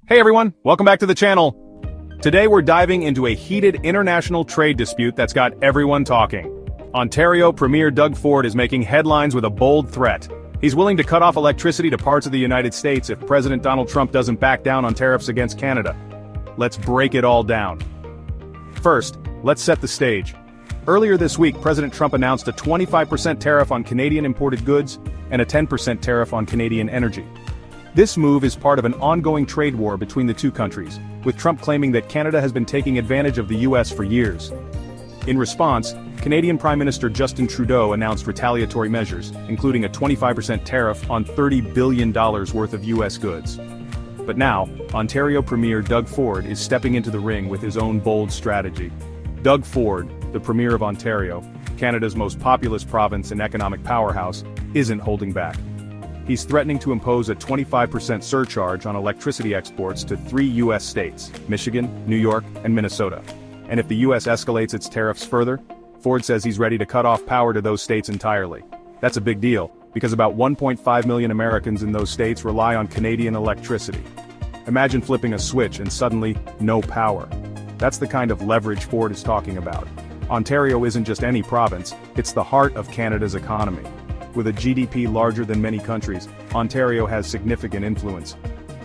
Hey everyone, welcome back to the channel. Today we're diving into a heated international trade dispute that's got everyone talking. Ontario Premier Doug Ford is making headlines with a bold threat. He's willing to cut off electricity to parts of the United States if President Donald Trump doesn't back down on tariffs against Canada. Let's break it all down. First, let's set the stage. Earlier this week, President Trump announced a 25% tariff on Canadian imported goods and a 10% tariff on Canadian energy. This move is part of an ongoing trade war between the two countries, with Trump claiming that Canada has been taking advantage of the US for years. In response, Canadian Prime Minister Justin Trudeau announced retaliatory measures, including a 25% tariff on $30 billion worth of US goods. But now, Ontario Premier Doug Ford is stepping into the ring with his own bold strategy. Doug Ford, the Premier of Ontario, Canada's most populous province and economic powerhouse, isn't holding back. He's threatening to impose a 25% surcharge on electricity exports to 3 U.S. states, Michigan, New York, and Minnesota. And if the U.S. escalates its tariffs further, Ford says he's ready to cut off power to those states entirely. That's a big deal, because about 1.5 million Americans in those states rely on Canadian electricity. Imagine flipping a switch and suddenly, no power. That's the kind of leverage Ford is talking about. Ontario isn't just any province, it's the heart of Canada's economy. With a GDP larger than many countries, Ontario has significant influence.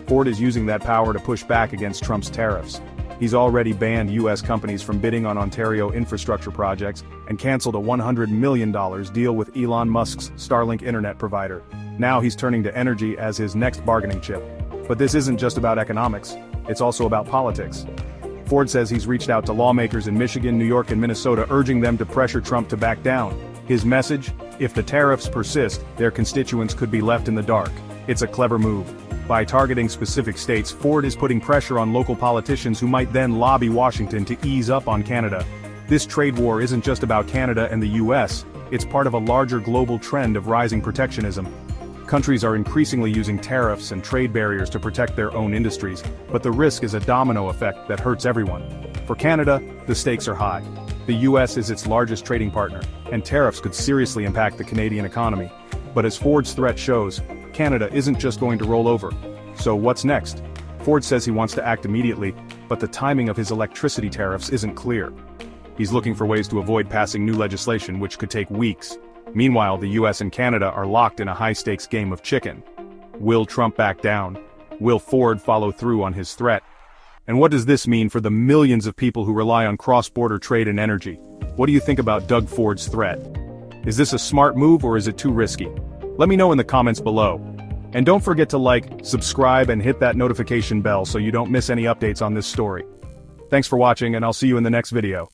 Ford is using that power to push back against Trump's tariffs. He's already banned U.S. companies from bidding on Ontario infrastructure projects and canceled a $100 million deal with Elon Musk's Starlink internet provider. Now he's turning to energy as his next bargaining chip. But this isn't just about economics, it's also about politics. Ford says he's reached out to lawmakers in Michigan, New York, and Minnesota, urging them to pressure Trump to back down. His message? If the tariffs persist, their constituents could be left in the dark. It's a clever move. By targeting specific states, Ford is putting pressure on local politicians who might then lobby Washington to ease up on Canada. This trade war isn't just about Canada and the US, it's part of a larger global trend of rising protectionism. Countries are increasingly using tariffs and trade barriers to protect their own industries, but the risk is a domino effect that hurts everyone. For Canada, the stakes are high. The US is its largest trading partner, and tariffs could seriously impact the Canadian economy. But as Ford's threat shows, Canada isn't just going to roll over. So what's next? Ford says he wants to act immediately, but the timing of his electricity tariffs isn't clear. He's looking for ways to avoid passing new legislation, which could take weeks. Meanwhile, the US and Canada are locked in a high-stakes game of chicken. Will Trump back down? Will Ford follow through on his threat? And what does this mean for the millions of people who rely on cross-border trade and energy? What do you think about Doug Ford's threat? Is this a smart move or is it too risky? Let me know in the comments below. And don't forget to like, subscribe, and hit that notification bell so you don't miss any updates on this story. Thanks for watching, and I'll see you in the next video.